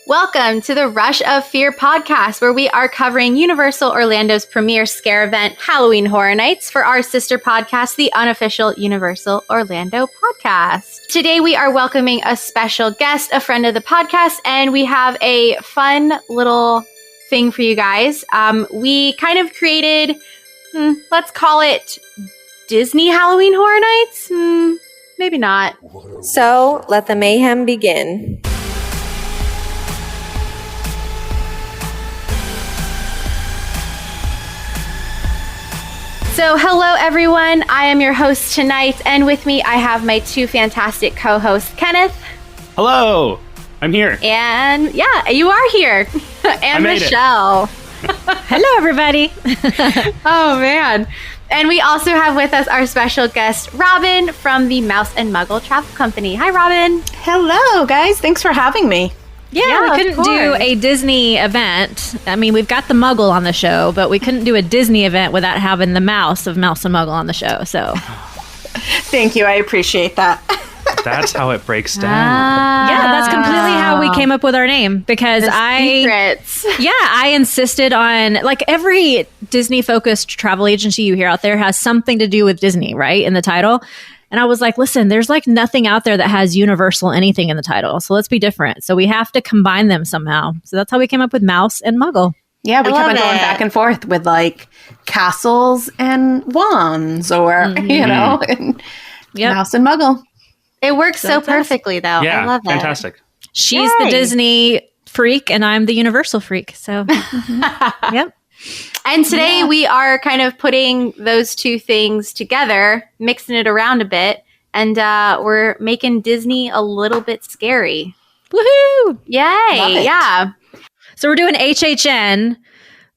Welcome to the Rush of Fear podcast, where we are covering Universal Orlando's premier scare event, Halloween Horror Nights, for our sister podcast, the unofficial Universal Orlando podcast. Today, we are welcoming a special guest, a friend of the podcast, and we have a fun little thing for you guys. We kind of created, let's call it Disney Halloween Horror Nights? Maybe not. So, let the mayhem begin. So, hello everyone. I am your host tonight, and with me I have my two fantastic co-hosts, Kenneth. Hello, I'm here. And yeah, you are here. And Michelle. Hello, everybody. Oh man. And we also have with us our special guest, Robin from the Mouse and Muggle Travel Company. Hi, Robin. Hello, guys. Thanks for having me. Yeah, we couldn't do a Disney event. I mean, we've got the Muggle on the show, but we couldn't do a Disney event without having the Mouse of Mouse and Muggle on the show. So, thank you. I appreciate that. That's how it breaks down. Yeah, that's completely how we came up with our name, because Secrets. I insisted on, like, every Disney-focused travel agency you hear out there has something to do with Disney, right, in the title. And I was like, listen, there's like nothing out there that has Universal anything in the title. So let's be different. So we have to combine them somehow. So that's how we came up with Mouse and Muggle. Yeah, we kept on going back and forth with like castles and wands or, you know, and Mouse and Muggle. It works so perfectly, though. Yeah, I love it. Fantastic. She's the Disney freak and I'm the Universal freak. So, yep. And today we are kind of putting those two things together, mixing it around a bit, and we're making Disney a little bit scary. Woohoo! Yay! Yeah. So we're doing HHN,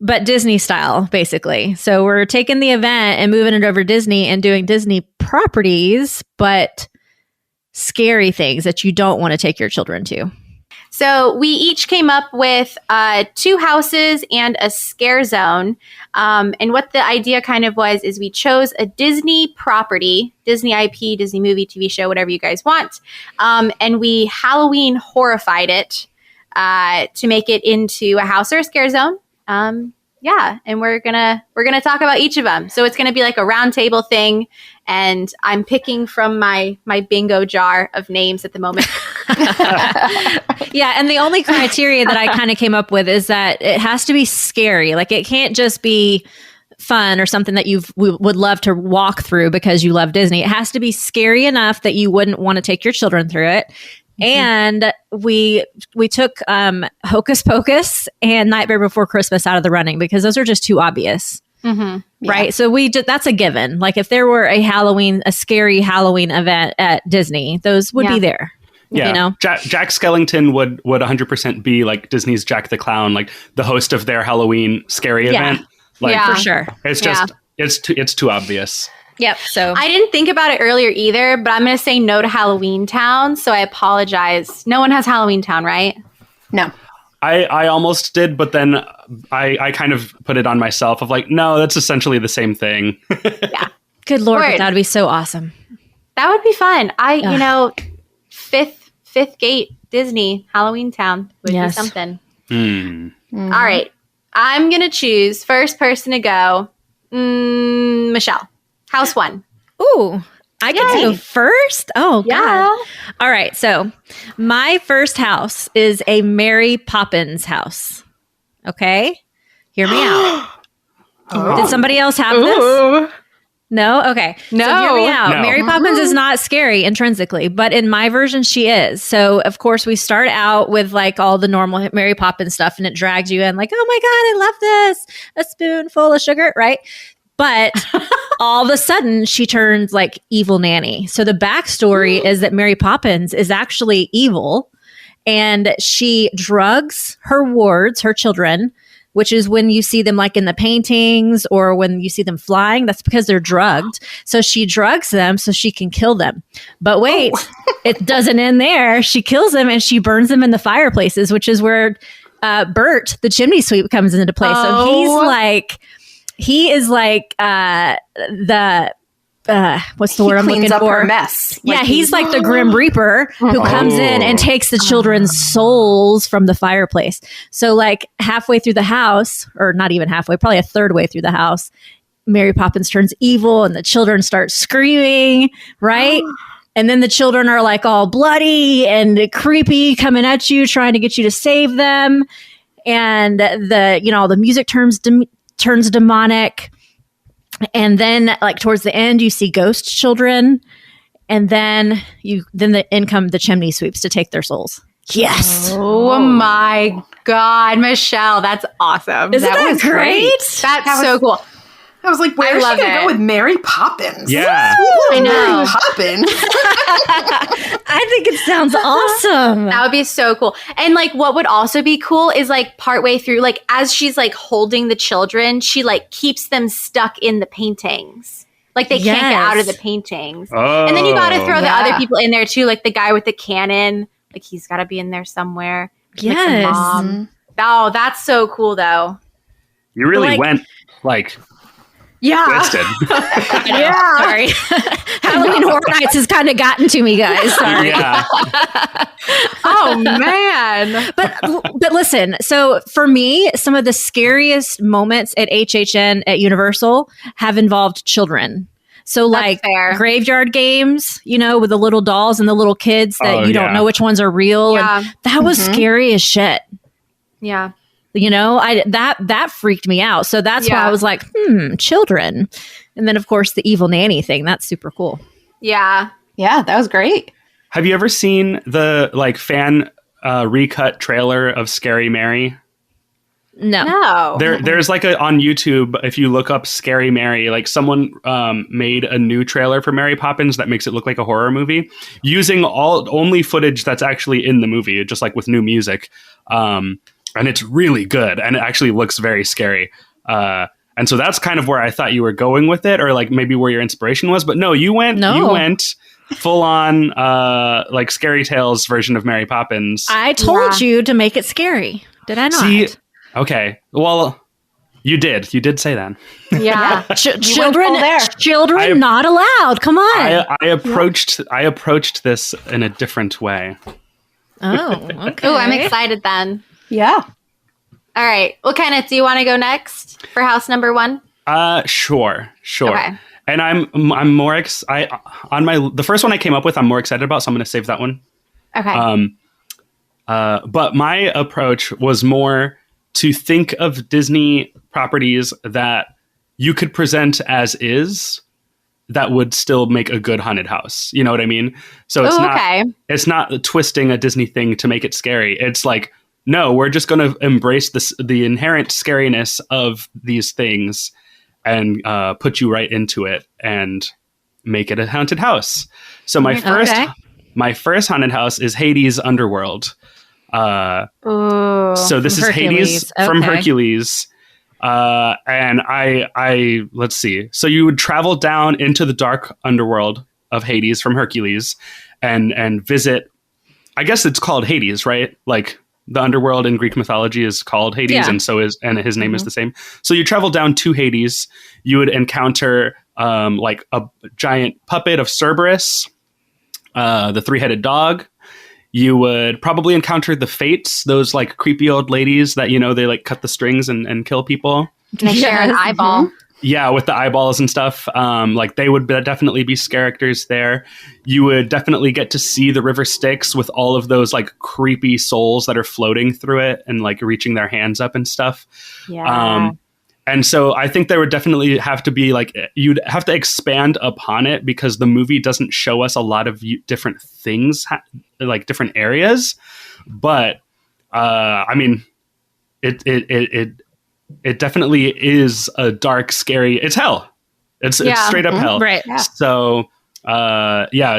but Disney style, basically. So we're taking the event and moving it over to Disney and doing Disney properties, but scary things that you don't want to take your children to. So we each came up with 2 houses and a scare zone. And what the idea kind of was is we chose a Disney property, Disney IP, Disney movie, TV show, whatever you guys want. And we Halloween horrified it to make it into a house or a scare zone. And we're gonna talk about each of them. So it's gonna be like a round table thing, and I'm picking from my bingo jar of names at the moment. Yeah, and the only criteria that I kind of came up with is that it has to be scary. Like, it can't just be fun or something that would love to walk through because you love Disney. It has to be scary enough that you wouldn't want to take your children through it. And we took Hocus Pocus and Nightmare Before Christmas out of the running because those are just too obvious. Right. So that's a given. Like, if there were a scary Halloween event at Disney, those would be there. Yeah. You know? Jack Skellington would 100% be like Disney's Jack the Clown, like the host of their Halloween scary event. Like, for sure. It's just, it's too obvious. Yep. So I didn't think about it earlier either, but I'm going to say no to Halloween Town. So I apologize. No one has Halloween Town, right? No. I almost did, but then I kind of put it on myself of like, no, that's essentially the same thing. Yeah. Good Lord, but that would be so awesome. That would be fun. Fifth Gate Disney Halloween Town would be something. All right. I'm going to choose first person to go. Michelle. House 1. Ooh, I get to go first? Oh, yeah. God. All right. So my first house is a Mary Poppins house. Okay. Hear me out. Did somebody else have this? No? Okay. No. So hear me out. No. Mary Poppins is not scary intrinsically, but in my version, she is. So, of course, we start out with like all the normal Mary Poppins stuff, and it drags you in like, oh my God, I love this. A spoonful of sugar, right? But all of a sudden, she turns like evil nanny. So the backstory is that Mary Poppins is actually evil, and she drugs her wards, her children, which is when you see them like in the paintings or when you see them flying. That's because they're drugged. So she drugs them so she can kill them. But wait, it doesn't end there. She kills them and she burns them in the fireplaces, which is where Bert, the chimney sweep, comes into play. So he is like the what's the word I'm looking cleans up for? her mess. Yeah, he's like the Grim Reaper who comes in and takes the children's souls from the fireplace. So like halfway through the house, or not even halfway, probably a third way through the house, Mary Poppins turns evil and the children start screaming, right? And then the children are like all bloody and creepy coming at you, trying to get you to save them. And the music turns demonic. And then like towards the end, you see ghost children. And then the chimney sweeps to take their souls. Yes. Oh my God, Michelle, that's awesome. Isn't that great? That's so cool. I was like, where is she going to go with Mary Poppins? Yeah. I know. Mary Poppins. I think it sounds awesome. That would be so cool. And like what would also be cool is like partway through, like as she's like holding the children, she like keeps them stuck in the paintings. Like they can't get out of the paintings. Oh, And then you got to throw the other people in there too, like the guy with the cannon. Like he's got to be in there somewhere. Yes. Like the mom. Oh, that's so cool though. You really went like... twisted. Yeah. Sorry. Halloween Horror Nights has kind of gotten to me, guys. Sorry. Yeah. Oh man. But listen, so for me, some of the scariest moments at HHN at Universal have involved children. So like graveyard games, with the little dolls and the little kids that you don't know which ones are real. Yeah. And that was scary as shit. Yeah. That freaked me out. So that's why I was like, children. And then of course the evil nanny thing. That's super cool. Yeah. Yeah, that was great. Have you ever seen the like fan recut trailer of Scary Mary? No. There's like on YouTube, if you look up Scary Mary, like someone made a new trailer for Mary Poppins that makes it look like a horror movie using only footage that's actually in the movie, just like with new music. And it's really good, and it actually looks very scary. And so that's kind of where I thought you were going with it, or like maybe where your inspiration was. But no, you went full on like Scary Tales version of Mary Poppins. I told you to make it scary. Did I not? See, okay. Well, you did. You did say that. Yeah. Children not allowed. Come on. I approached this in a different way. Oh, okay. Oh, I'm excited then. Yeah. All right. Well, Kenneth, do you want to go next for house number 1? Sure. Okay. And I'm more the first one I came up with, I'm more excited about, so I'm going to save that one. Okay. But my approach was more to think of Disney properties that you could present as is that would still make a good haunted house. You know what I mean? So it's not twisting a Disney thing to make it scary. It's like, no, we're just going to embrace the inherent scariness of these things and put you right into it and make it a haunted house. So my first haunted house is Hades' Underworld. So this is Hades from Hercules. And I let's see. So you would travel down into the dark underworld of Hades from Hercules and visit. I guess it's called Hades, right? Like the underworld in Greek mythology is called Hades, and his name is the same. So you travel down to Hades. You would encounter like a giant puppet of Cerberus, the three-headed dog. You would probably encounter the Fates, those like creepy old ladies that, they like cut the strings and kill people. They share an eyeball. Yeah, with the eyeballs and stuff. Like they would definitely be characters there. You would definitely get to see the river Styx with all of those like creepy souls that are floating through it and like reaching their hands up and stuff. Yeah. And so I think there would definitely have to be like, you'd have to expand upon it because the movie doesn't show us a lot of different things, like different areas. But I mean, it definitely is a dark, scary. It's hell. It's straight up hell. Right. Yeah. So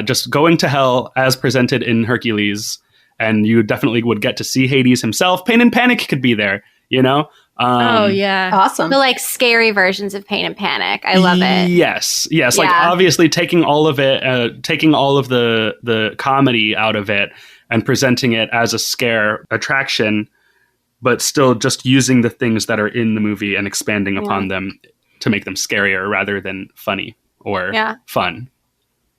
just going to hell as presented in Hercules, and you definitely would get to see Hades himself. Pain and Panic could be there. Awesome. The like scary versions of Pain and Panic. I love it. Yes. Like obviously taking all of it, taking all of the comedy out of it and presenting it as a scare attraction, but still just using the things that are in the movie and expanding upon them to make them scarier rather than funny or fun.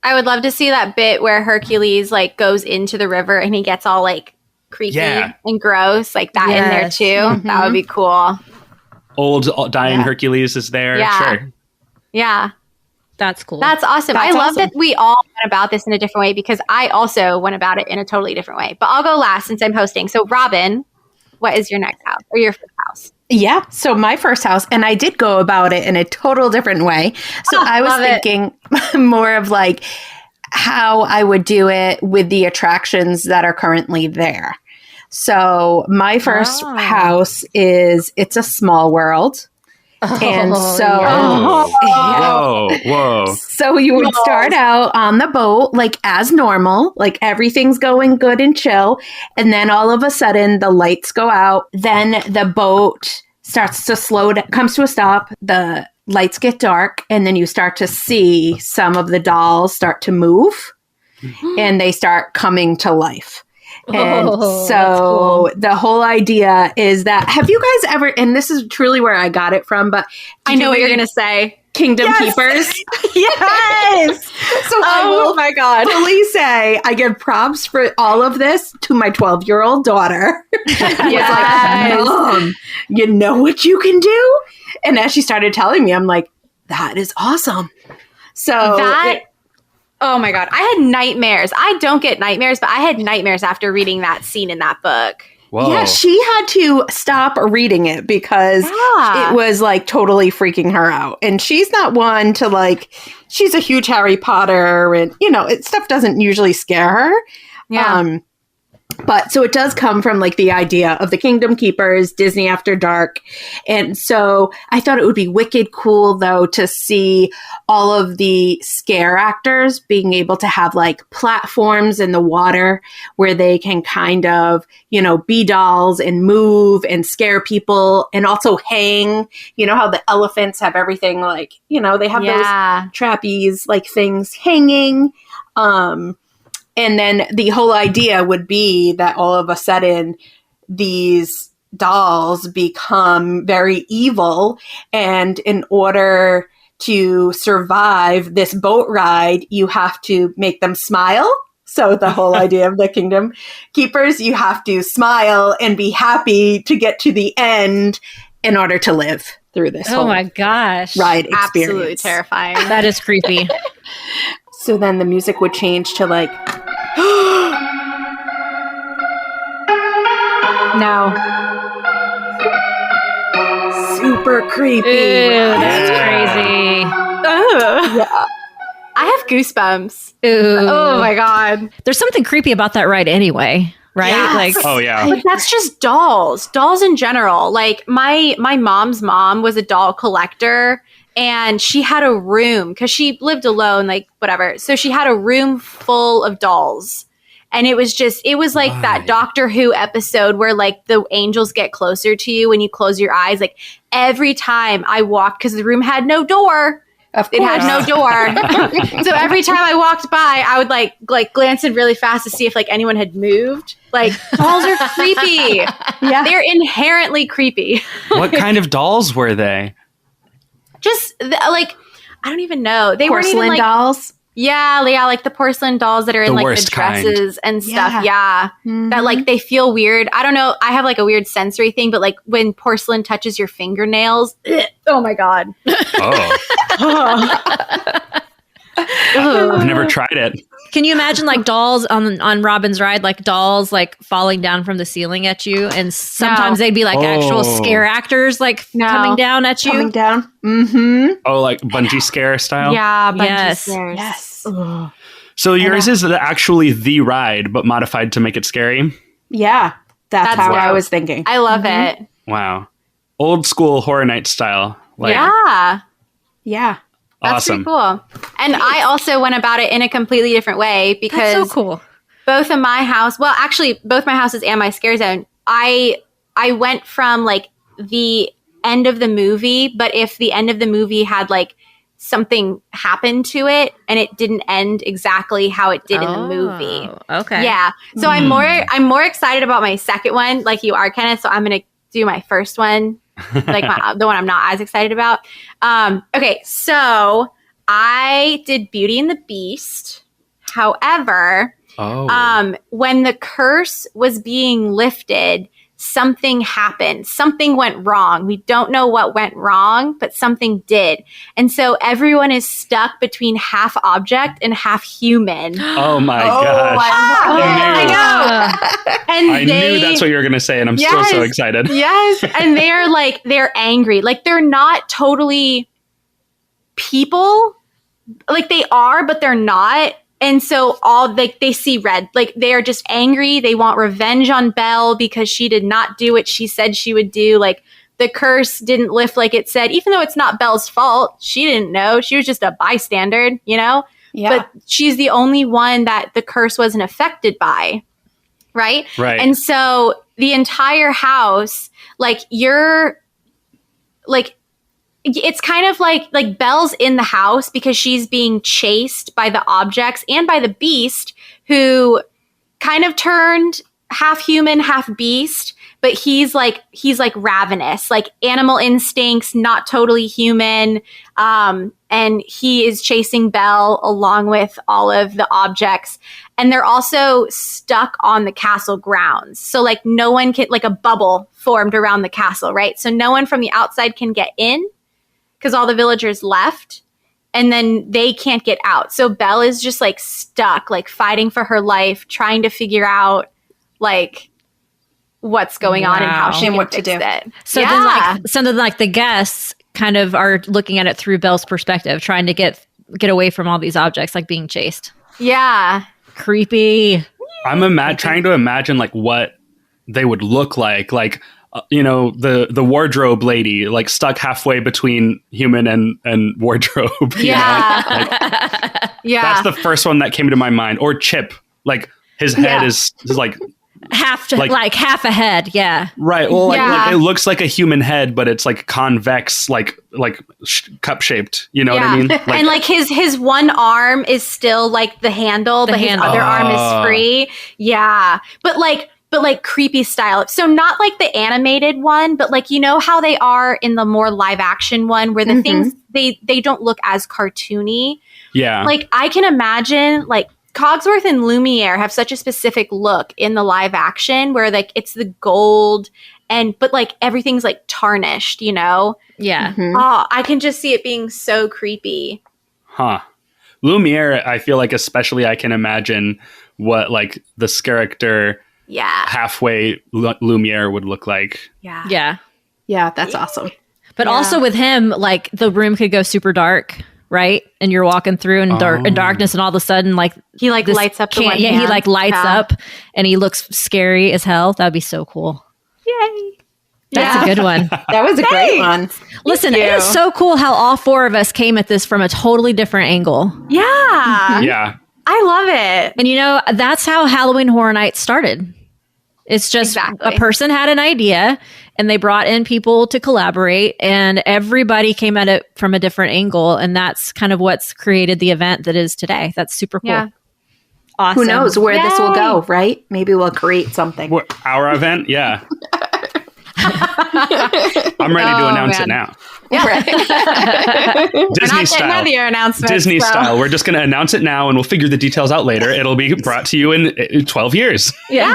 I would love to see that bit where Hercules like goes into the river and he gets all like creepy and gross, like that in there too. That would be cool. Old dying Hercules is there. Sure. Yeah. That's cool. That's awesome. I love that we all went about this in a different way because I also went about it in a totally different way. But I'll go last since I'm hosting. So Robin, what is your next house or your first house? Yeah. So my first house, and I did go about it in a total different way. So I was thinking more of like how I would do it with the attractions that are currently there. So my first house it's a small world. And so, whoa. So you would start out on the boat, like as normal, like everything's going good and chill. And then all of a sudden the lights go out. Then the boat starts to comes to a stop. The lights get dark. And then you start to see some of the dolls start to move and they start coming to life. And so the whole idea is that, have you guys ever, and this is truly where I got it from, but I know what you're going to say. Kingdom Keepers. Yes. So I will fully say I give props for all of this to my 12-year-old daughter. Yes. Like, Mom, you know what you can do? And as she started telling me, I'm like, that is awesome. So oh my God. I had nightmares. I don't get nightmares, but I had nightmares after reading that scene in that book. Whoa. Yeah, she had to stop reading it because it was like totally freaking her out. And she's not one to like, she's a huge Harry Potter and, stuff doesn't usually scare her. Yeah. But so it does come from like the idea of the Kingdom Keepers, Disney After Dark. And so I thought it would be wicked cool, though, to see all of the scare actors being able to have like platforms in the water where they can kind of, be dolls and move and scare people and also hang. You know how the elephants have everything like, they have those trapeze like things hanging. And then the whole idea would be that all of a sudden these dolls become very evil. And in order to survive this boat ride, you have to make them smile. So the whole idea of the Kingdom Keepers, you have to smile and be happy to get to the end in order to live through this whole my gosh. ride experience. Absolutely terrifying. That is creepy. So then the music would change to like, no. Super creepy. Ew, that's crazy. Yeah. I have goosebumps. Ooh. Oh my God. There's something creepy about that ride anyway, right? Yes. Like, oh yeah. Like, that's just dolls in general. Like my mom's mom was a doll collector. And she had a room because she lived alone, like whatever. So she had a room full of dolls. And it was like that Doctor Who episode where like the angels get closer to you when you close your eyes. Like every time I walked, because the room had no door. It had no door. So every time I walked by, I would like glance in really fast to see if like anyone had moved. Like dolls are creepy. Yeah. They're inherently creepy. What kind of dolls were they? Just like, I don't even know. They weren't even Porcelain like dolls. Yeah, like the porcelain dolls that are in The like worst the dresses and stuff. Yeah. Yeah. That like they feel weird. I don't know. I have like a weird sensory thing, but like when porcelain touches your fingernails, oh my God. I've never tried it. can you imagine like dolls on Robin's ride, like dolls like falling down from the ceiling at you, and sometimes they'd be like actual scare actors like coming down at you. Coming down. Mm-hmm. Oh, like bungee scare style? Yeah, bungee Yes. scares. Yes. Ugh. So yours is actually the ride, but modified to make it scary? Yeah. That's how dope. I was thinking. I love it. Wow. Old school Horror Night style. Like, Yeah. Yeah. That's awesome. pretty cool. And I also went about it in a completely different way because That's so cool. both of my house, well, actually both my houses and my scare zone, I went from like the end of the movie, but if the end of the movie had like something happen to it and it didn't end exactly how it did in the movie. Okay. Yeah. So I'm more excited about my second one, like you are, Kenneth. So I'm gonna do my first one, like the one I'm not as excited about. Okay, so I did Beauty and the Beast. However, when the curse was being lifted, something happened. Something went wrong. We don't know what went wrong, but something did. And so everyone is stuck between half object and half human. Oh my gosh. I know. And I knew that's what you were going to say, and I'm still so excited. Yes. And they're angry. Like, they're not totally people. Like, they are, but they're not. And so they see red. Like, they are just angry. They want revenge on Belle because she did not do what she said she would do. Like, the curse didn't lift like it said, even though it's not Belle's fault. She didn't know. She was just a bystander, you know? Yeah. But she's the only one that the curse wasn't affected by. Right? Right. And so the entire house, like, you're like, it's kind of like Belle's in the house because she's being chased by the objects and by the beast, who kind of turned half human, half beast, but he's like ravenous, like animal instincts, not totally human. And he is chasing Belle along with all of the objects. And they're also stuck on the castle grounds. So like no one can, like a bubble formed around the castle, right? So no one from the outside can get in because all the villagers left, and then they can't get out. So Belle is just like stuck, like fighting for her life, trying to figure out like what's going on and how she can what to fix do. it. So then, like, something like the guests kind of are looking at it through Belle's perspective, trying to get away from all these objects, like being chased. Yeah. Creepy. I'm trying to imagine like what they would look like the wardrobe lady, like stuck halfway between human and wardrobe. Yeah. Yeah. That's the first one that came to my mind. Or Chip, like his head is like half a head. Yeah. Right. Well, like, it looks like a human head, but it's like convex, like cup shaped. You know what I mean? Like, and like his one arm is still like the handle, but his other arm is free. Yeah. But like creepy style. So not like the animated one, but like, you know how they are in the more live action one where the things, they don't look as cartoony. Yeah. Like I can imagine like Cogsworth and Lumiere have such a specific look in the live action where like it's the gold but like everything's like tarnished, you know? Yeah. Mm-hmm. Oh, I can just see it being so creepy. Huh. Lumiere, I feel like especially I can imagine what like this character halfway Lumiere would look like. Yeah. Yeah. Yeah, that's awesome. But also with him, like the room could go super dark, right? And you're walking through in darkness, and all of a sudden, like he like lights up. He like lights up, and he looks scary as hell. That'd be so cool. Yay! That's a good one. That was a great one. Listen, it is so cool how all four of us came at this from a totally different angle. Yeah. Yeah. I love it. And you know, that's how Halloween Horror Nights started. It's just a person had an idea and they brought in people to collaborate, and everybody came at it from a different angle. And that's kind of what's created the event that is today. That's super cool. Yeah. Awesome. Who knows where this will go, right? Maybe we'll create something. Our event? Yeah. I'm ready to announce it now. Yeah. Disney style. Disney style. We're just going to announce it now, and we'll figure the details out later. It'll be brought to you in 12 years. Yeah.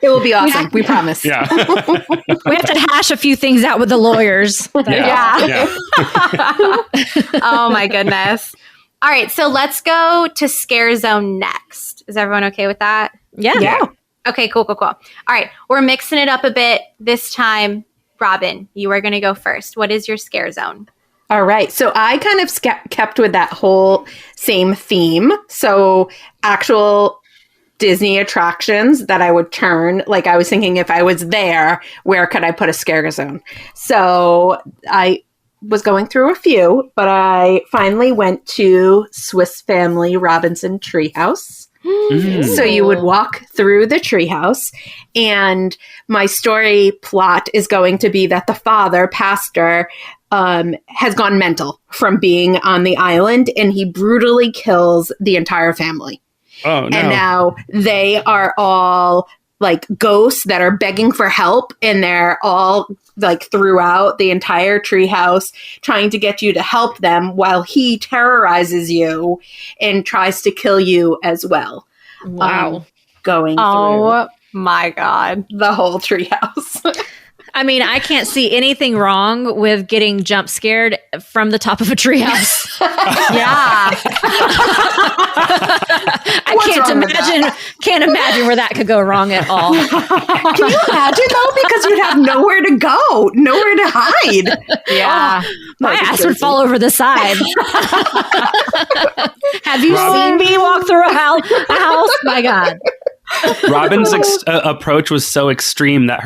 It will be awesome. We promise. Yeah. We have to hash a few things out with the lawyers. Yeah. Oh my goodness. All right, so let's go to Scare Zone next. Is everyone okay with that? Yeah. Okay, cool. All right, we're mixing it up a bit this time. Robin, you are going to go first. What is your Scare Zone? All right. So I kind of kept with that whole same theme. So actual Disney attractions that I would turn, like I was thinking if I was there, where could I put a Scare Zone? So I was going through a few, but I finally went to Swiss Family Robinson Treehouse. So you would walk through the treehouse, and my story plot is going to be that the father, pastor, has gone mental from being on the island, and he brutally kills the entire family. Oh, no. And now they are all like ghosts that are begging for help, and they're all like throughout the entire treehouse trying to get you to help them while he terrorizes you and tries to kill you as well. Wow. Going Oh my God. through the whole treehouse. I mean, I can't see anything wrong with getting jump scared from the top of a treehouse. Yeah. Can't imagine where that could go wrong at all. Can you imagine though? Because you'd have nowhere to go, nowhere to hide. Yeah. My That'd be ass would crazy. fall over the side. Have you seen me walk through a house? My God. Robin's approach was so extreme that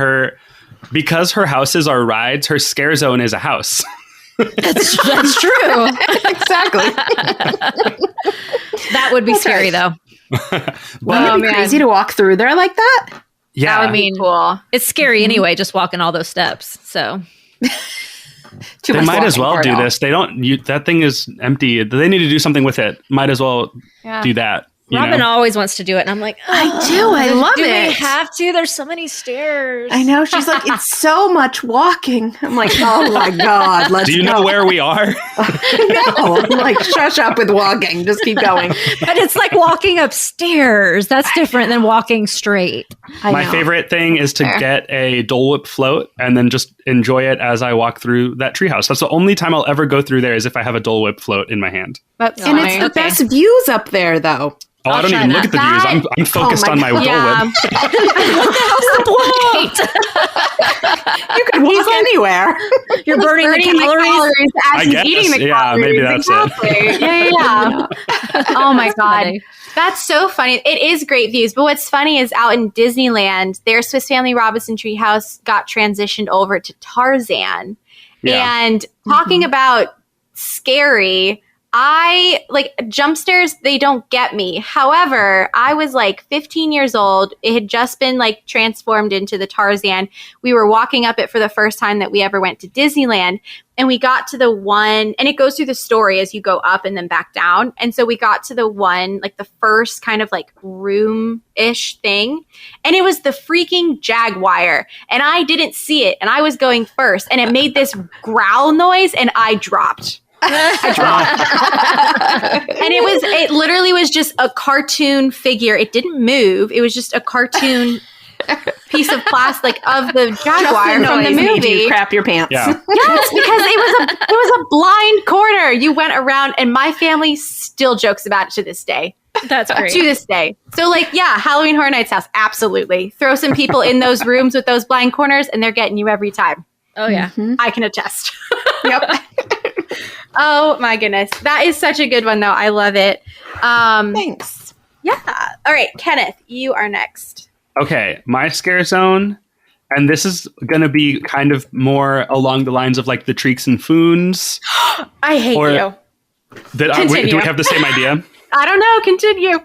because her houses are rides, her scare zone is a house. That's true. Exactly. That would be scary, though. Wouldn't it be crazy to walk through there like that? Yeah. That would be cool. It's scary anyway, just walking all those steps. So Too They much might as walking well for it do all. this. That thing is empty. They need to do something with it. Might as well do that. you Robin know? always wants to do it, and I'm like, I do. I love do it. we have to? There's so many stairs. I know. She's like, it's so much walking. I'm like, oh my God, let's Do you go. know where we are? No. I'm like, shush up with walking. Just keep going. But it's like walking upstairs. That's different than walking straight. My favorite thing is to get a Dole Whip float and then just enjoy it as I walk through that treehouse. That's the only time I'll ever go through there is if I have a Dole Whip float in my hand. That's And funny. it's the best views up there, though. Oh, I don't try even look at the that. views. I'm focused my on my God. Dole Whip. You could walk anywhere. You're burning the calories. as I he's guess. eating the Yeah, calories. maybe that's it. Exactly. Yeah. Oh my God. funny. That's so funny. It is great views. But what's funny is out in Disneyland, their Swiss Family Robinson Treehouse got transitioned over to Tarzan. Yeah. And talking about scary, I like jump scares, they don't get me. However, I was like 15 years old. It had just been like transformed into the Tarzan. We were walking up it for the first time that we ever went to Disneyland. And we got to the one, and it goes through the story as you go up and then back down. And so we got to the one, like the first kind of like room-ish thing. And it was the freaking Jaguar. And I didn't see it. And I was going first. And it made this growl noise and I dropped. And it literally was just a cartoon figure. It didn't move. It was just a cartoon piece of plastic of the Jaguar from the made you movie. crap your pants. Yeah. Yes, because it was a blind corner. You went around, and my family still jokes about it to this day. That's great. To this day. So, like, yeah, Halloween Horror Nights house, absolutely. Throw some people in those rooms with those blind corners, and they're getting you every time. Oh, yeah. I can attest. Yep. Oh my goodness, that is such a good one, though. I love it. Thanks. Yeah. All right, Kenneth, you are next. Okay, my scare zone, and this is going to be kind of more along the lines of like the Treeks and Foons. I hate Or- you. Do Continue. we have the same idea? I don't know. Continue.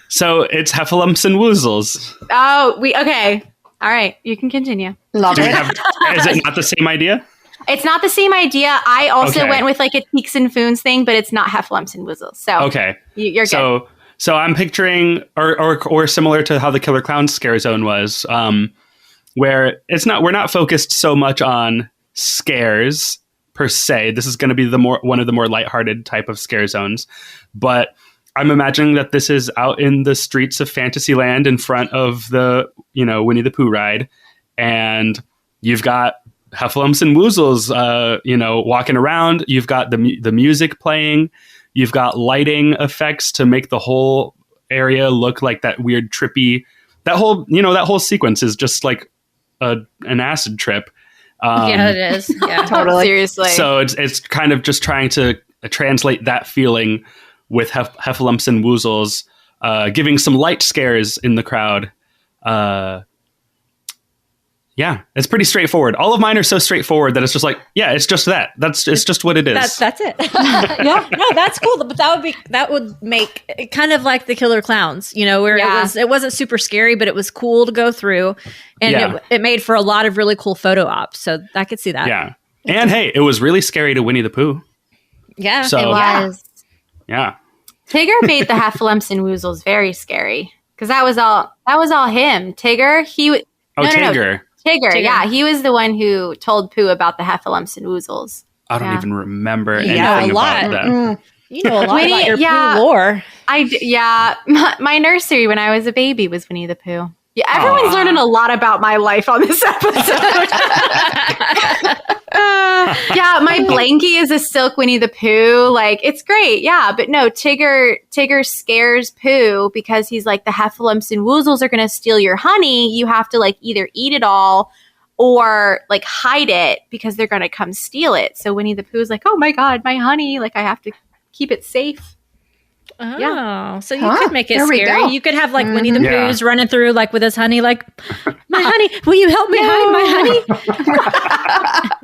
So it's Heffalumps and Woozles. Oh, okay. All right, you can continue. Love Do we it. have? Is it not the same idea? It's not the same idea. I also Okay. went with like a Teeks and Foons thing, but it's not Heffalumps and Woozles. So Okay. you're good. So I'm picturing, or similar to how the Killer Clowns scare zone was, where we're not focused so much on scares per se. This is going to be one of the more lighthearted type of scare zones, but I'm imagining that this is out in the streets of Fantasyland in front of the Winnie the Pooh ride, and you've got Heffalumps and Woozles, walking around. You've got the music playing. You've got lighting effects to make the whole area look like that weird trippy. That whole sequence is just like an acid trip. Yeah, it is. Yeah. Totally. Seriously. So it's kind of just trying to translate that feeling with Heffalumps and Woozles, giving some light scares in the crowd. Yeah, it's pretty straightforward. All of mine are so straightforward that it's just like, yeah, it's just that. It's just what it is. That's it. Yeah, no, that's cool. But that would make it kind of like the Killer Clowns, where Yeah. it wasn't super scary, but it was cool to go through, and Yeah. it made for a lot of really cool photo ops. So I could see that. Yeah. And hey, it was really scary to Winnie the Pooh. Yeah. So it was. yeah. Tigger made the Heffalumps and Woozles very scary. Because that was all him. Tigger, Tigger. Tigger, yeah. He was the one who told Pooh about the heffalumps and woozles. I don't even remember anything a lot. about that. You know a lot about your Pooh lore. My nursery when I was a baby was Winnie the Pooh. Yeah, everyone's learning a lot about my life on this episode. My blankie is a silk Winnie the Pooh. Like, it's great. Yeah, but no, Tigger scares Pooh because he's like, the heffalumps and woozles are going to steal your honey. You have to like either eat it all or like hide it because they're going to come steal it. So Winnie the Pooh's like, oh my God, my honey. Like, I have to keep it safe. Oh, so you could make it scary. You could have like Winnie the Pooh's running through like with his honey, like, my honey, will you help me hide my honey?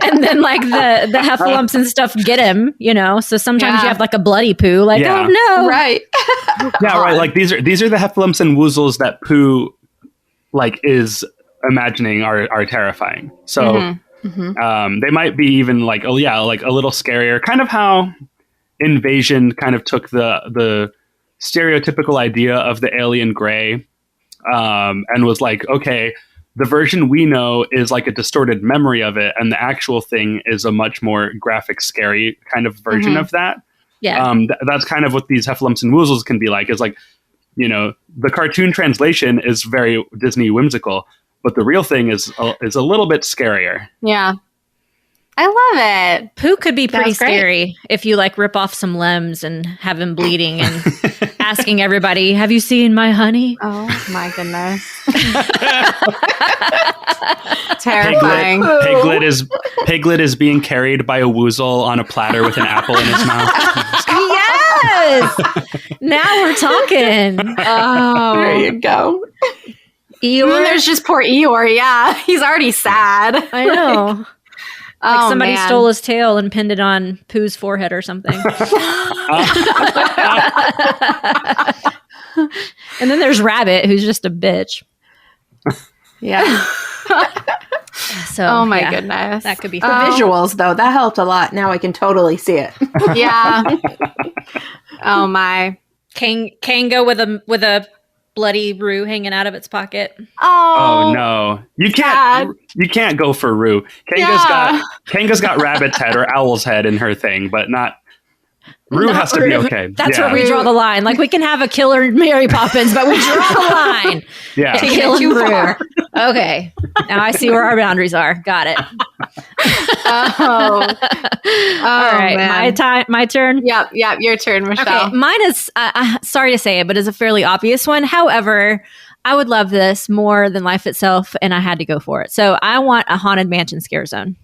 And then like the heffalumps and stuff get him, you know. So sometimes you have like a bloody Pooh, like, oh no, right? Right. Like these are the heffalumps and woozles that Pooh like is imagining are terrifying. So they might be even like a little scarier, kind of how Invasion kind of took the stereotypical idea of the alien gray and was like, okay, the version we know is like a distorted memory of it, and the actual thing is a much more graphic, scary kind of version of that. Yeah, that's kind of what these heffalumps and woozles can be like. Is like, you know, the cartoon translation is very Disney whimsical, but the real thing is a little bit scarier. Yeah. I love it. Pooh could be pretty scary if you like rip off some limbs and have him bleeding and asking everybody, have you seen my honey? Oh my goodness. Terrifying. Piglet is being carried by a woozle on a platter with an apple in his mouth. Yes. Now we're talking. Oh, there you go. Eeyore. There's just poor Eeyore. Yeah. He's already sad. I know. Like somebody stole his tail and pinned it on Pooh's forehead or something. And then there's Rabbit, who's just a bitch. Yeah. So, oh my goodness. That could be the visuals, though. That helped a lot. Now I can totally see it. Yeah. Oh my. Kango with a bloody Roo hanging out of its pocket. Oh no. You can't go for Roo. Kanga's got rabbit's head or owl's head in her thing, but not Roo has to be okay. That's where we draw the line. Like, we can have a killer Mary Poppins, but we draw the line. Yeah. To killing Roo. Okay. Now I see where our boundaries are. Got it. All right. Man. My turn. Yep. Your turn, Michelle. Okay. Mine is, sorry to say it, but is a fairly obvious one. However, I would love this more than life itself, and I had to go for it. So I want a Haunted Mansion scare zone.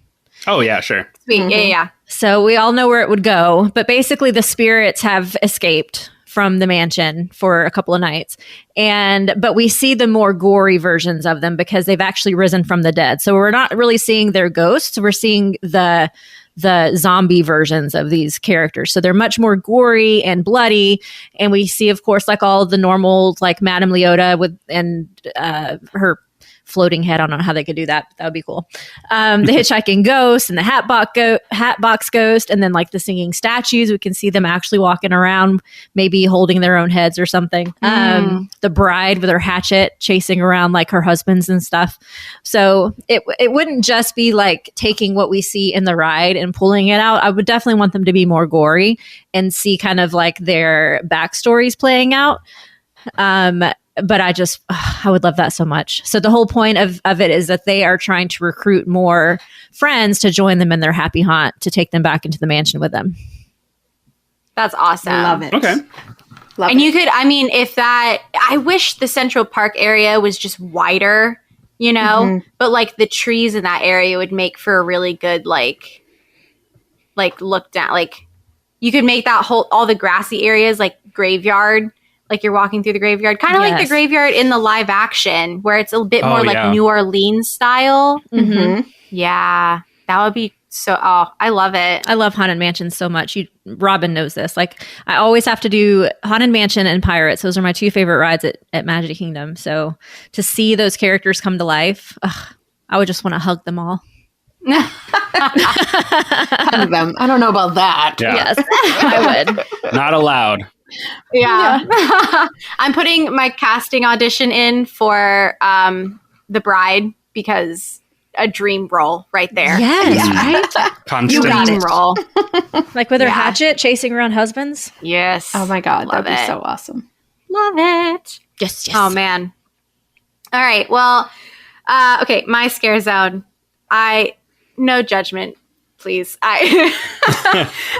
Oh, yeah, sure. Sweet. Mm-hmm. Yeah. So we all know where it would go, but basically the spirits have escaped from the mansion for a couple of nights. But we see the more gory versions of them because they've actually risen from the dead. So we're not really seeing their ghosts. We're seeing the zombie versions of these characters. So they're much more gory and bloody. And we see, of course, like all the normal, like Madame Leota and her floating head. I don't know how they could do that. That would be cool. The hitchhiking ghost and the hatbox ghost, and then like the singing statues. We can see them actually walking around, maybe holding their own heads or something. The bride with her hatchet chasing around like her husbands and stuff. So it wouldn't just be like taking what we see in the ride and pulling it out. I would definitely want them to be more gory and see kind of like their backstories playing out. But I would love that so much. So the whole point of it is that they are trying to recruit more friends to join them in their happy haunt, to take them back into the mansion with them. That's awesome. I love it. Okay. You could, I wish the Central Park area was just wider, you know, but like the trees in that area would make for a really good, like look down, like you could make that all the grassy areas like graveyard. Like you're walking through the graveyard, kind of like the graveyard in the live action, where it's a bit more like New Orleans style. Mm-hmm. Yeah, that would be so. Oh, I love it. I love Haunted Mansion so much. Robin knows this. Like, I always have to do Haunted Mansion and Pirates. Those are my two favorite rides at Magic Kingdom. So to see those characters come to life, I would just want to hug them all. Hug them. I don't know about that. Yeah. Yes, I would. Not allowed. Yeah. I'm putting my casting audition in for The Bride because a dream role right there. Yes, right? Constant. You got Dream it. role. Like with her Yeah. hatchet chasing around husbands. Yes. Oh my God, Love that'd be it. so awesome. Love it. Yes, yes. Oh man. All right. Well, okay. My scare zone. No judgment, please.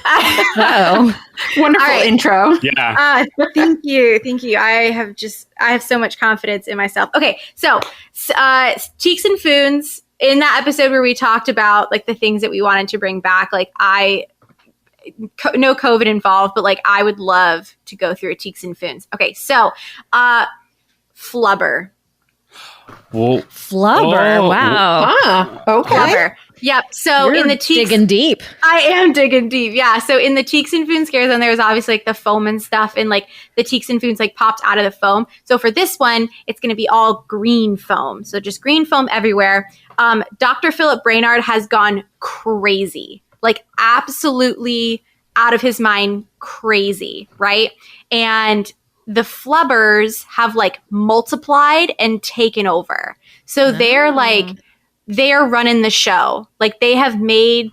Uh-oh. Wonderful All right. intro. Yeah. Thank you. I have so much confidence in myself. Okay, so Cheeks and Foons, in that episode where we talked about like the things that we wanted to bring back, like no COVID involved, but like I would love to go through a Cheeks and Foons. Okay, so Flubber. Whoa. Flubber. Oh. Wow. Ah, okay. Flubber. Yep. So You're in the Cheeks, digging deep. I am digging deep. Yeah. So in the Cheeks and Foons scare zone, there was obviously like the foam and stuff, and like the Cheeks and Foons like popped out of the foam. So for this one, it's going to be all green foam. So just green foam everywhere. Dr. Philip Brainard has gone crazy, like absolutely out of his mind crazy, right? And the Flubbers have like multiplied and taken over. So they're running the show. Like they have made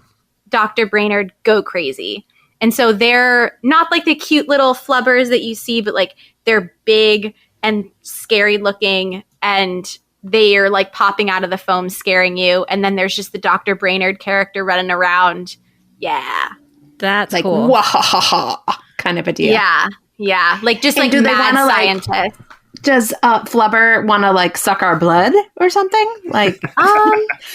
Dr. Brainerd go crazy. And so they're not like the cute little Flubbers that you see, but like they're big and scary looking, and they are like popping out of the foam scaring you. And then there's just the Dr. Brainerd character running around. Yeah. That's Like, cool. wahaha kind of a deal. Yeah. Like just And like do they mad wanna, like- scientists. Does Flubber want to like suck our blood or something? Like,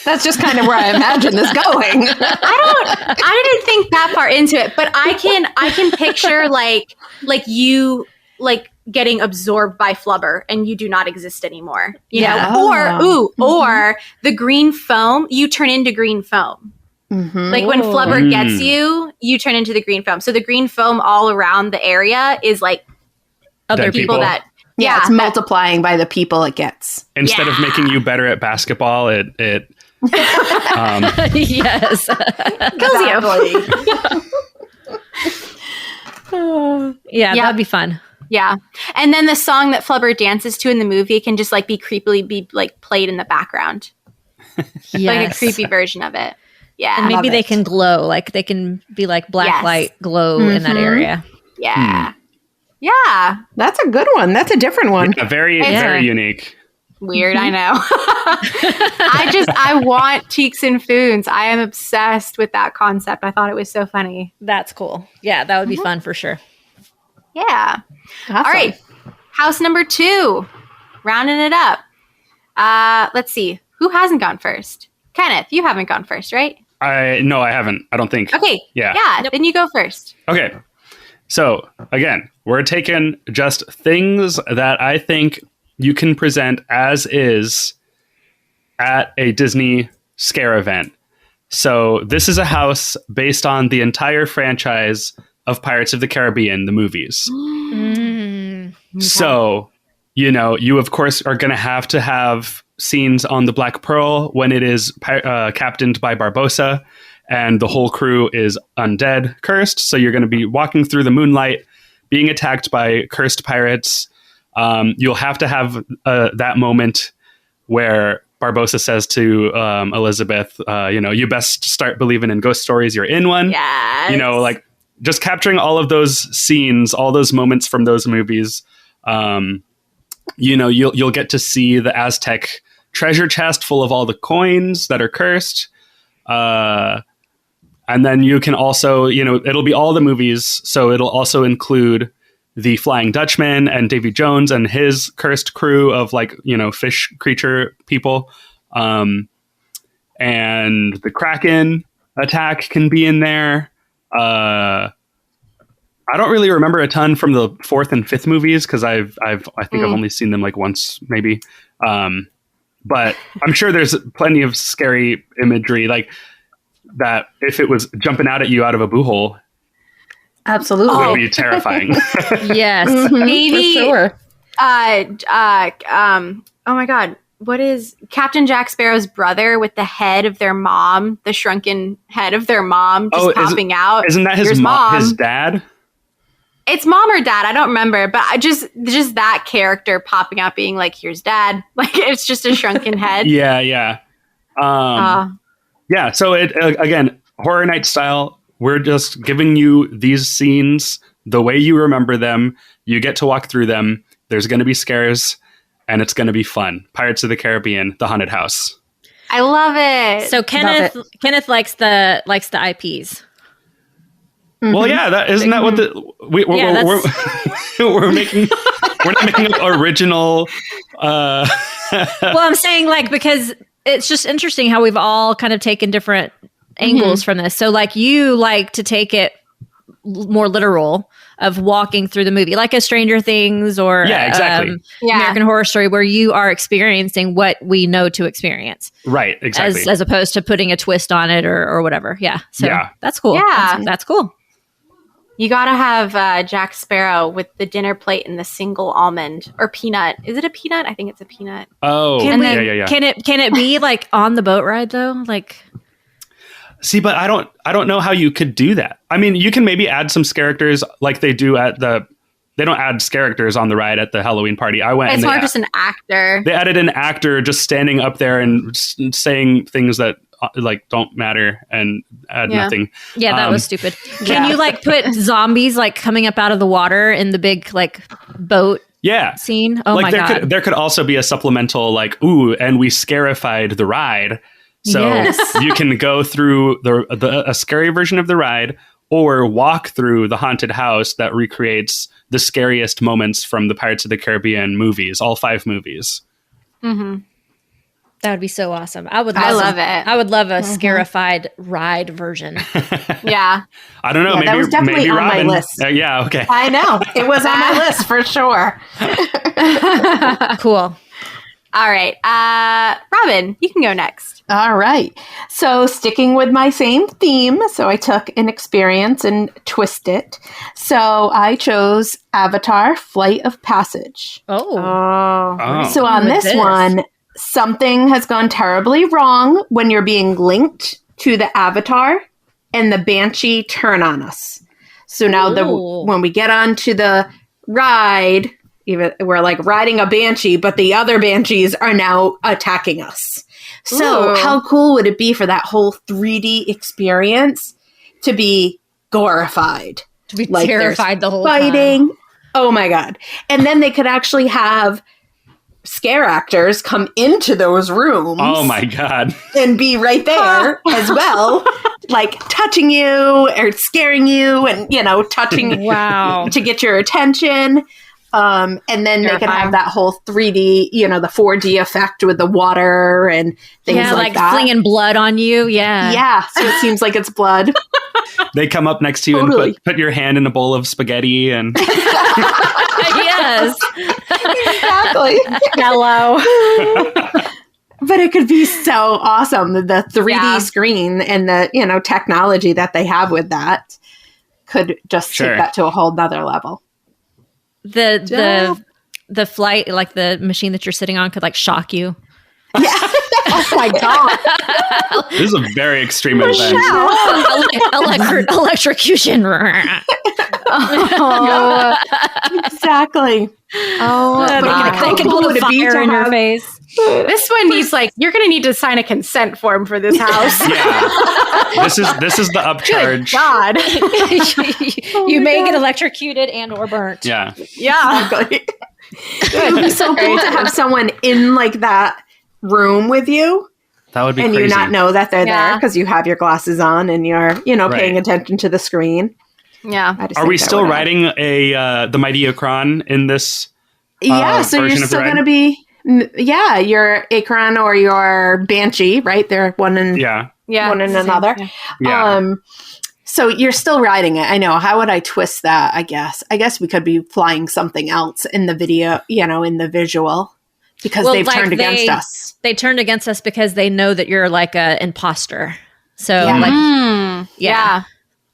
that's just kind of where I imagine this going. I didn't think that far into it, but I can picture like you like getting absorbed by Flubber and you do not exist anymore. You Yeah. know? Or the green foam, you turn into green foam. Mm-hmm. Like when Flubber Mm. gets you, you turn into the green foam. So the green foam all around the area is like Other Dead people people. that Yeah, it's that- multiplying by the people it gets. Instead of making you better at basketball, it Yes. kills you. Yeah, Yep. that'd be fun. Yeah. And then the song that Flubber dances to in the movie can just like be creepily be like played in the background. Yes. Like a creepy version of it. Yeah. And maybe love they it. can glow. Like they can be like black Yes. light glow in that Mhm. area. Yeah. Yeah. That's a good one. That's a different one. very very unique. Weird, I know. I want Cheeks and Foons. I am obsessed with that concept. I thought it was so funny. That's cool. Yeah, that would be fun for sure. Yeah. Awesome. All right. House number 2. Rounding it up. Let's see. Who hasn't gone first? Kenneth, you haven't gone first, right? No, I haven't. I don't think. Okay. Yeah. Yeah. Then you go first. Okay. So again, we're taking just things that I think you can present as is at a Disney scare event. So this is a house based on the entire franchise of Pirates of the Caribbean, the movies. Mm. So, you of course are going to have scenes on the Black Pearl when it is captained by Barbossa and the whole crew is undead, cursed. So you're going to be walking through the moonlight, being attacked by cursed pirates. You'll have to have that moment where Barbossa says to Elizabeth, you best start believing in ghost stories. You're in one. Yes. Like just capturing all of those scenes, all those moments from those movies. You'll get to see the Aztec treasure chest full of all the coins that are cursed. And then you can also, it'll be all the movies. So it'll also include the Flying Dutchman and Davy Jones and his cursed crew of fish creature people. And the Kraken attack can be in there. I don't really remember a ton from the 4th and 5th movies because I think I've only seen them like once maybe. But I'm sure there's plenty of scary imagery like that. If it was jumping out at you out of a boo hole, Absolutely. it would be terrifying. Yes. Mhm, Maybe- for sure. Oh my God. What is Captain Jack Sparrow's brother with the head of their mom, the shrunken head of their mom just popping out? Isn't that his Here's mom, his dad? It's mom or dad. I don't remember, but I just that character popping out being like, here's dad. Like, it's just a shrunken head. Yeah. Yeah. So it, again, Horror Night style, we're just giving you these scenes the way you remember them. You get to walk through them. There's going to be scares and it's going to be fun. Pirates of the Caribbean, The Haunted House. I love it. So Kenneth likes the IPs. Mm-hmm. Well, yeah, isn't that what we're not making up original. Well, I'm saying like, because it's just interesting how we've all kind of taken different angles from this. So like you like to take it more literal of walking through the movie, like a Stranger Things or American Horror Story, where you are experiencing what we know to experience. Right, exactly. As opposed to putting a twist on it or whatever. Yeah. So that's cool. Yeah. That's cool. You gotta have Jack Sparrow with the dinner plate and the single almond or peanut. Is it a peanut? I think it's a peanut. Oh, yeah. Can it be like on the boat ride though? Like, see, but I don't know how you could do that. I mean, you can maybe add some characters like they do they don't add characters on the ride at the Halloween party. I went. It's more just an actor. They added an actor just standing up there and saying things that like don't matter and add nothing. Yeah, that was stupid. Can you like put zombies like coming up out of the water in the big like boat scene? Oh like my God. There could also be a supplemental like, and we scarified the ride. So you can go through a scary version of the ride or walk through the haunted house that recreates the scariest moments from the Pirates of the Caribbean movies, all 5 movies. Mm-hmm. That would be so awesome. I love it. I would love a scarified ride version. Yeah. I don't know. Yeah, maybe that was definitely maybe on Robin. my list. Yeah. Okay. I know. It was on my list for sure. Cool. All right. Robin, you can go next. All right. So sticking with my same theme, so I took an experience and twisted it. So I chose Avatar: Flight of Passage. Oh. So on this one, something has gone terribly wrong when you're being linked to the Avatar and the Banshee turn on us. So now when we get onto the ride, even we're like riding a Banshee, but the other Banshees are now attacking us. So how cool would it be for that whole 3D experience to be glorified? To be like terrified the whole fighting. time. Oh my God. And then they could actually have scare actors come into those rooms. Oh my God. And be right there as well, like touching you or scaring you and, touching to get your attention. And then they could have that whole 3D, the 4D effect with the water and things like that. Flinging blood on you. Yeah. Yeah. So it seems like it's blood. They come up next to you and put your hand in a bowl of spaghetti and... Yes. Exactly. Hello. But it could be so awesome. The 3D screen and the, technology that they have with that could just take that to a whole nother level. The flight, like the machine that you're sitting on, could like shock you. Yeah. Oh my God. This is a very extreme event. Electrocution. Oh, exactly. Oh, they can blow fire in your face. This one needs you're going to need to sign a consent form for this house. Yeah. This is the upcharge. Good God. You may get electrocuted and or burnt. Yeah. Yeah. Exactly. It would be so cool to have someone in that room with you. That would be and crazy. You not know that they're there because you have your glasses on and you're, paying attention to the screen. Yeah. Are we still riding the Mighty Akron in this? So you're still going to be, your Akron or your Banshee, right? They're one in another. Yeah. So you're still riding it. I know. How would I twist that? I guess we could be flying something else in the video, in the visual. Because they've turned against us. They turned against us because they know that you're like an imposter. So yeah.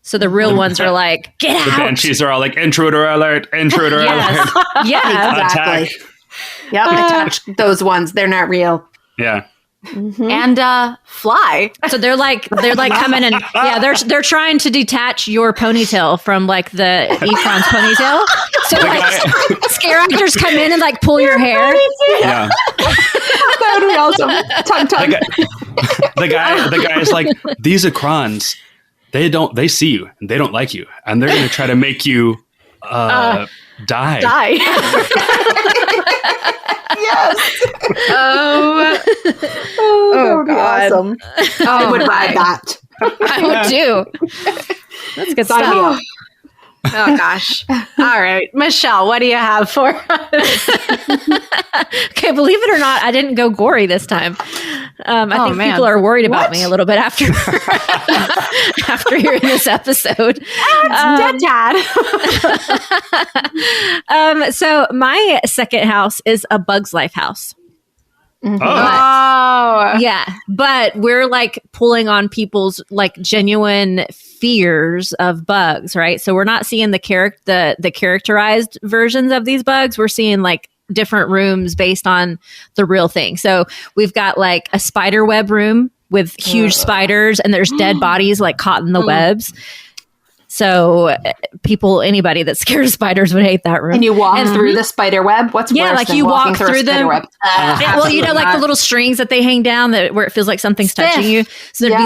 So the real ones are like, get out. The Banshees are all like, intruder alert, intruder alert. Yeah, exactly. Attack. Yep, attach those ones. They're not real. Yeah. and fly. So they're like coming and they're trying to detach your ponytail from like the Ekron's ponytail. So like scare actors come in and like pull your hair. Yeah. That would be awesome. Tongue. The guy is like, these Ekrons, they see you and they don't like you, and they're going to try to make you die. Yes. Oh, that would be God. awesome. I would ride that. I would too. That's good Sign me stuff. up. Oh gosh. All right. Michelle, what do you have for us? Okay, believe it or not, I didn't go gory this time. I think people are worried about me a little bit after after hearing this episode. Dead dad. So my second house is a Bug's Life house. Oh. Yeah, but we're like pulling on people's like genuine fears of bugs, right? So we're not seeing the characterized versions of these bugs. We're seeing like different rooms based on the real thing. So we've got like a spider web room with huge spiders, and there's dead bodies like caught in the webs. So anybody that's scared of spiders would hate that room. And you walk through the spider web? What's worse like than you walking walk through through a spider them. web? Well, you know, like the little strings that they hang down where it feels like something's touching you. So there'd be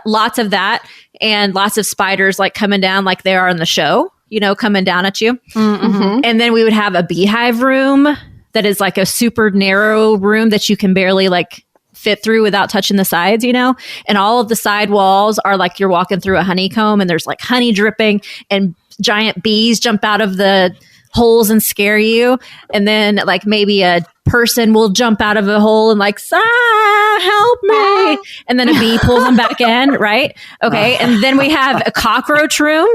lots of that, and lots of spiders like coming down like they are in the show, you know, coming down at you. Mm-hmm. And then we would have a beehive room that is like a super narrow room that you can barely like fit through without touching the sides, you know, and all of the side walls are like you're walking through a honeycomb, and there's like honey dripping, and giant bees jump out of the holes and scare you. And then like maybe a person will jump out of a hole and like, help me. And then a bee pulls them back in. Right. Okay. And then we have a cockroach room.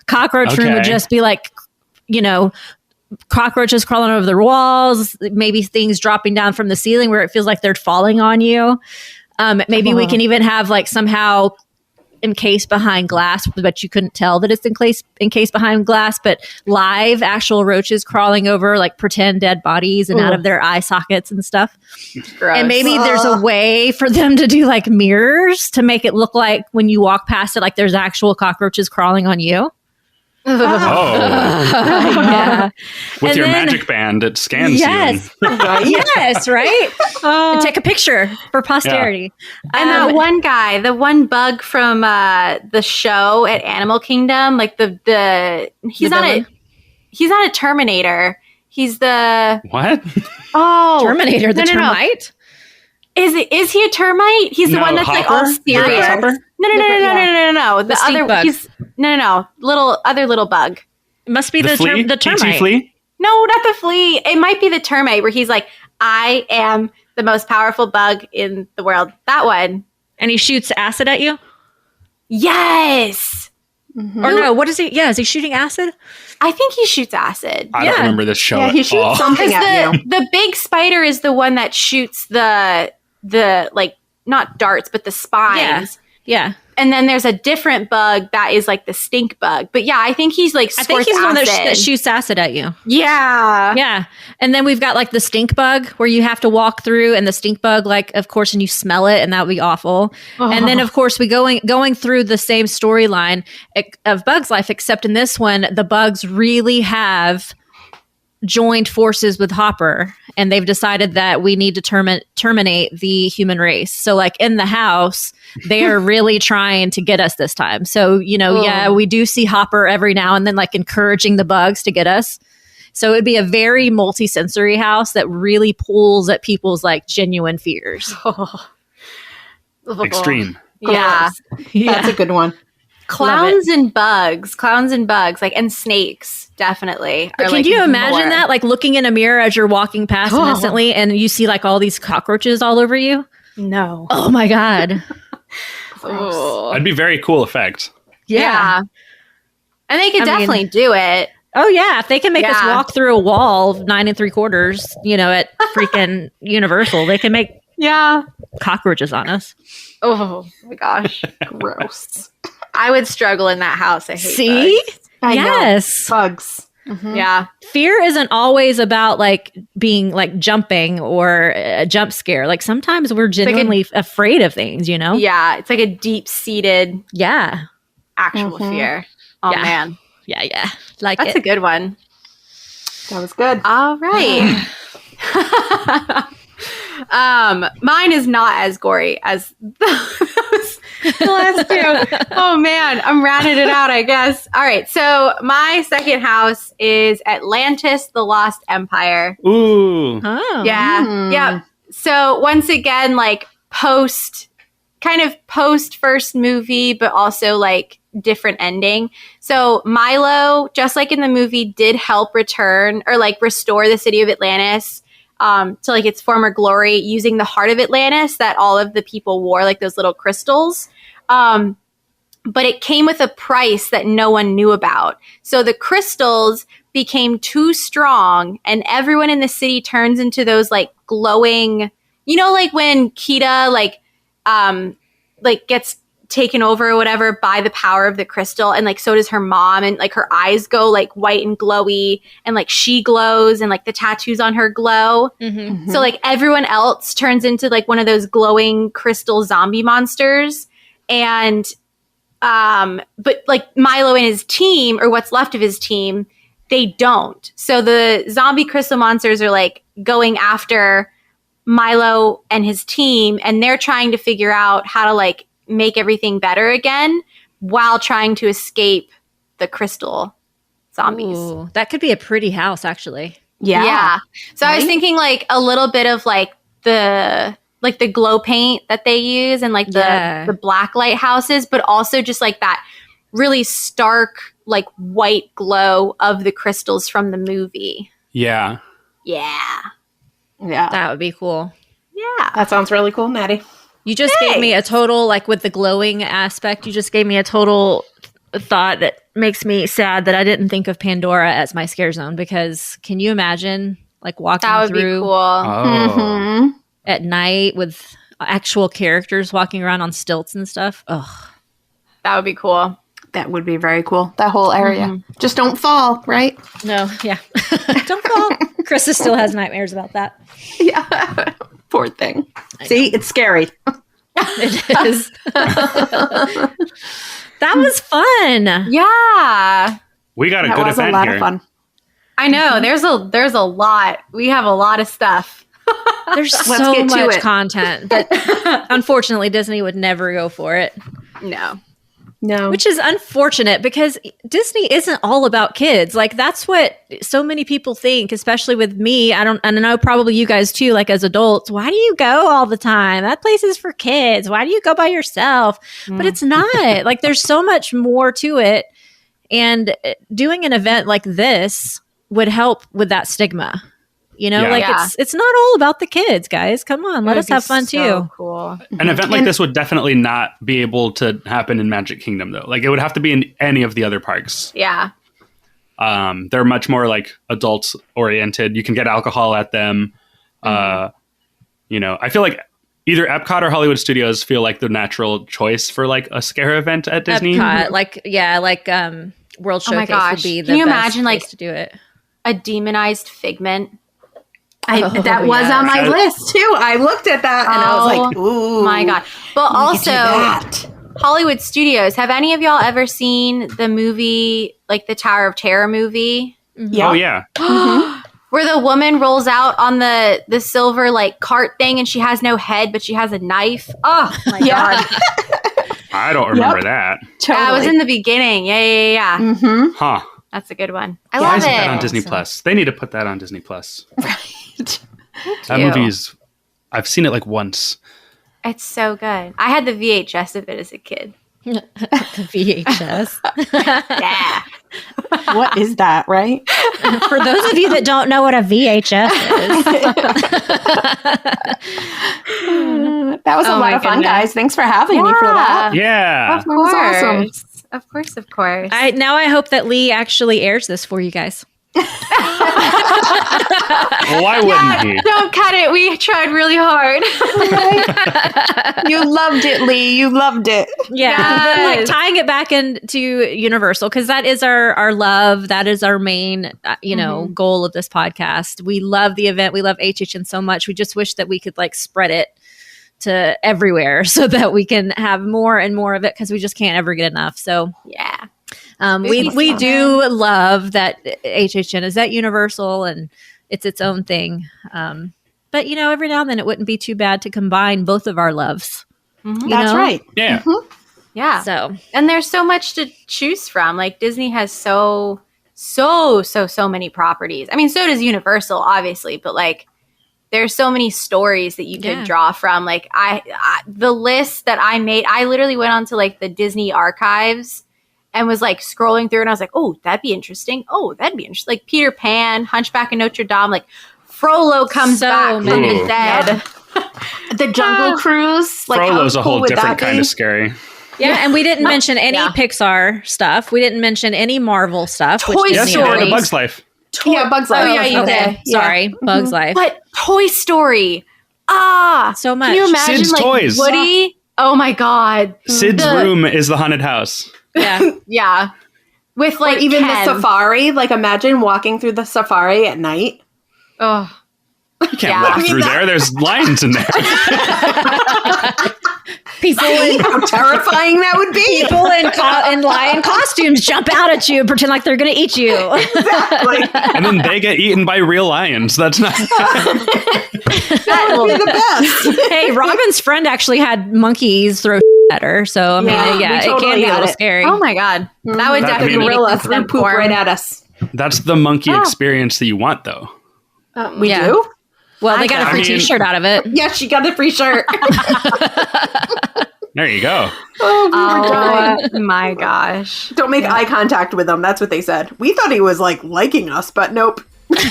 Cockroach room would just be like, you know, cockroaches crawling over the walls, maybe things dropping down from the ceiling where it feels like they're falling on you. Maybe we can even have like somehow encased behind glass, but you couldn't tell that it's encased behind glass, but live actual roaches crawling over like pretend dead bodies and out of their eye sockets and stuff. Gross. And maybe there's a way for them to do like mirrors to make it look like when you walk past it, like there's actual cockroaches crawling on you. Yeah. With your magic band, it scans you. Yes, right? And take a picture for posterity. Yeah. And that one guy, the one bug from the show at Animal Kingdom, like he's not a Terminator. He's the what? Oh, Terminator, the termite? Is he a termite? He's the one that's Hopper? like all serious. No. The other bug. Other little bug. It must be the termite. PT flea? No, not the flea. It might be the termite where he's like, I am the most powerful bug in the world. That one. And he shoots acid at you? Yes. Mm-hmm. Or no, what is he? Yeah, is he shooting acid? I think he shoots acid. I don't remember this show. Yeah, he shoots something at you. The big spider is the one that shoots the like not darts, but the spines. Yeah. And then there's a different bug that is like the stink bug. But yeah, I think he's like I think he's the one that shoots acid at you. Yeah. Yeah. And then we've got like the stink bug where you have to walk through, and the stink bug, like, of course, and you smell it, and that would be awful. Oh. And then, of course, we going through the same storyline of Bug's Life, except in this one, the bugs really have joined forces with Hopper, and they've decided that we need to terminate the human race. So like in the house, they are really trying to get us this time. So, you know, we do see Hopper every now and then like encouraging the bugs to get us. So it'd be a very multi-sensory house that really pulls at people's like genuine fears. Extreme. Yeah. That's a good one. Clowns and bugs, like, and snakes, definitely. But can you imagine that? Like looking in a mirror as you're walking past innocently, and you see like all these cockroaches all over you? No. Oh my God. That'd be a very cool effect. Yeah. And they could definitely do it. Oh yeah. If they can make us walk through a wall of 9 3/4, you know, at freaking Universal, they can make cockroaches on us. Oh my gosh. Gross. I would struggle in that house. I hate bugs. I yes. know. Bugs. Yeah. Fear isn't always about like being like jumping or a jump scare. Like sometimes we're genuinely afraid of things, you know? Yeah. It's like a deep-seated Yeah. actual fear. Oh, Yeah. man. Yeah. Like That's a good one. That was good. All right. Mine is not as gory as the last two. Oh man, I'm rounding it out, I guess. All right, so my second house is Atlantis, the Lost Empire. Ooh. Oh. Yeah. So once again, like post first movie, but also like different ending. So Milo, just like in the movie, did help return or like restore the city of Atlantis to like its former glory using the heart of Atlantis that all of the people wore, like those little crystals. But it came with a price that no one knew about. So the crystals became too strong and everyone in the city turns into those like glowing, you know, like when Kita like gets taken over or whatever by the power of the crystal, and like so does her mom, and like her eyes go like white and glowy, and like she glows, and like the tattoos on her glow. So like everyone else turns into like one of those glowing crystal zombie monsters, and but like Milo and his team, or what's left of his team, they don't. So the zombie crystal monsters are like going after Milo and his team, and they're trying to figure out how to like make everything better again while trying to escape the crystal zombies. Ooh, that could be a pretty house, actually. Yeah. So I was thinking like a little bit of like the glow paint that they use and like the black light houses, but also just like that really stark like white glow of the crystals from the movie. Yeah. Yeah. That would be cool. Yeah. That sounds really cool, Maddie. You just gave me a total, like with the glowing aspect, you just gave me a total thought that makes me sad that I didn't think of Pandora as my scare zone, because can you imagine like walking That would through be cool. Oh. at night with actual characters walking around on stilts and stuff? Ugh. That would be cool. That would be very cool. That whole area. Just don't fall, right? No, yeah. Don't fall. Krista still has nightmares about that. Yeah. Poor thing. See, it's scary. It is. That was fun. Yeah. We got a That good was a event lot here. of fun. I know. There's a lot. We have a lot of stuff. There's Let's so get to much it. content that unfortunately Disney would never go for it. No. Which is unfortunate, because Disney isn't all about kids. Like that's what so many people think, especially with me. And I know probably you guys too, like as adults, why do you go all the time? That place is for kids. Why do you go by yourself? But it's not. Like there's so much more to it. And doing an event like this would help with that stigma. You know, it's not all about the kids, guys. Come on, let us have fun too. Cool. An event like this would definitely not be able to happen in Magic Kingdom, though. Like, it would have to be in any of the other parks. Yeah. They're much more like adult oriented. You can get alcohol at them. You know, I feel like either Epcot or Hollywood Studios feel like the natural choice for like a scare event at Disney. Epcot, World Oh my Showcase gosh. would be the Can you best imagine, like, place to do it. A demonized Figment. That was on my list too. I looked at that and I was like, ooh. My God. But also, that. Hollywood Studios. Have any of y'all ever seen the movie, like the Tower of Terror movie? Yeah. Oh, yeah. Where the woman rolls out on the silver like cart thing and she has no head, but she has a knife. Oh my God. I don't remember that. Totally. That was in the beginning. Yeah. Mm-hmm. Huh. That's a good one. I Why love isn't it. that on Disney Plus? They need to put that on Disney Plus. That you. movie is... I've seen it like once. It's so good. I had the VHS of it as a kid. The VHS. Yeah. What is that, right? For those of you that don't know what a VHS is. That was a lot of fun, guys. Thanks for having me for that. Yeah. Of was course. awesome. Of course. I hope that Lee actually airs this for you guys. Why wouldn't he? Don't cut it. We tried really hard. You loved it, Lee. You loved it. Yeah. Yes. But like tying it back into Universal, because that is our love. That is our main, goal of this podcast. We love the event. We love HHN so much. We just wish that we could like spread it to everywhere so that we can have more and more of it, because we just can't ever get enough. So Yeah. we do love that HHN is at Universal and it's its own thing. But every now and then it wouldn't be too bad to combine both of our loves. That's right. Yeah. Yeah. So, and there's so much to choose from. Like Disney has so many properties. I mean, so does Universal, obviously, but like there's so many stories that you could draw from. Like I the list that I made, I literally went onto like the Disney archives and was like scrolling through, and I was like, oh, that'd be interesting. Oh, that'd be interesting. Like Peter Pan, Hunchback of Notre Dame, like Frollo comes back from the dead. Yep. The Jungle Cruise. Like, Frollo's how a whole cool would different that kind be? of scary. yeah, and we didn't mention any Pixar stuff. We didn't mention any Marvel stuff. Toy which Yes, Disney you did. owns. A Bug's Life. Yeah, Bugs Life. Oh, yeah, you Okay, did. sorry, Bug's Life. But Toy Story. So much. Can you imagine Sid's like toys. Woody? Oh my God. Sid's room is the haunted house. Yeah. Yeah. With like Or even Ken. the safari. Like, imagine walking through the safari at night. Oh. You can't Yeah. walk I mean, through there. There's lions in there. People in How terrifying that would be. people in lion costumes jump out at you and pretend like they're going to eat you. Like, And then they get eaten by real lions. That's not. that would be the best. Hey, Robin's friend actually had monkeys throw at her, so I mean, Yeah, we it totally can be a had little it. scary. Oh my God. That would That- I definitely mean, make Gorilla me threw send poop porn. right at us. That's the monkey experience that you want, though. We Yeah. do? Well, they got a free I mean- T-shirt out of it. Yeah, she got the free shirt. There you go. Oh, we were dying. Oh my gosh. Don't make eye contact with him. That's what they said. We thought he was like liking us, but nope. He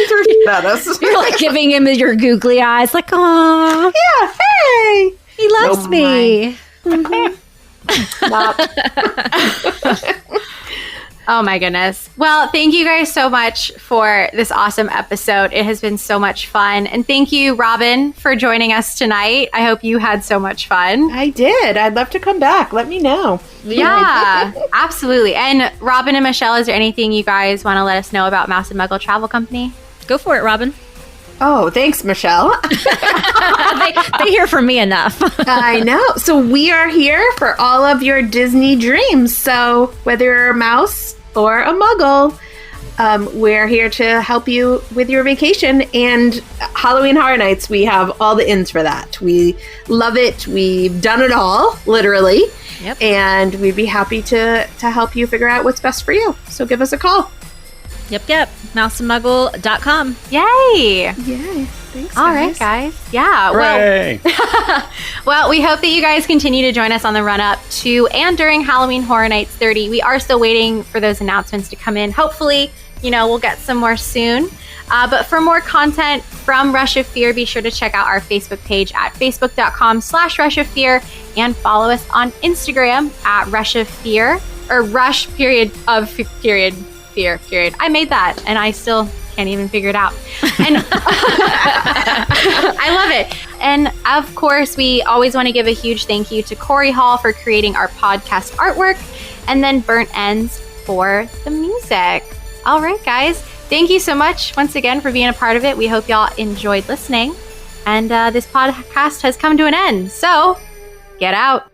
threw shit at us. You're like giving him your googly eyes, like, "Aw, Yeah, hey. he loves Nope. me." Not. Oh my goodness. Well, thank you guys so much for this awesome episode. It has been so much fun. And thank you, Robin, for joining us tonight. I hope you had so much fun. I did. I'd love to come back. Let me know. Yeah, absolutely. And Robin and Michelle, is there anything you guys want to let us know about Mouse and Muggle Travel Company? Go for it, Robin. Oh, thanks, Michelle. They hear from me enough. I know. So we are here for all of your Disney dreams. So whether you're a mouse or a muggle, we're here to help you with your vacation. And Halloween Horror Nights, we have all the ins for that. We love it. We've done it all, literally. Yep. And we'd be happy to help you figure out what's best for you. So give us a call. Yep. Mouseandmuggle.com. Yay! Yeah. Thanks, All right, guys. Yeah. Hooray. Well, we hope that you guys continue to join us on the run up to and during Halloween Horror Nights 30. We are still waiting for those announcements to come in. Hopefully, we'll get some more soon. But for more content from Rush of Fear, be sure to check out our Facebook page at facebook.com/Rush of Fear and follow us on Instagram at Rush of Fear or Rush period of period fear period. I made that and I still can't even figure it out. And I love it. And of course, we always want to give a huge thank you to Corey Hall for creating our podcast artwork, and then Burnt Ends for the music. All right, guys. Thank you so much once again for being a part of it. We hope y'all enjoyed listening. And this podcast has come to an end. So get out.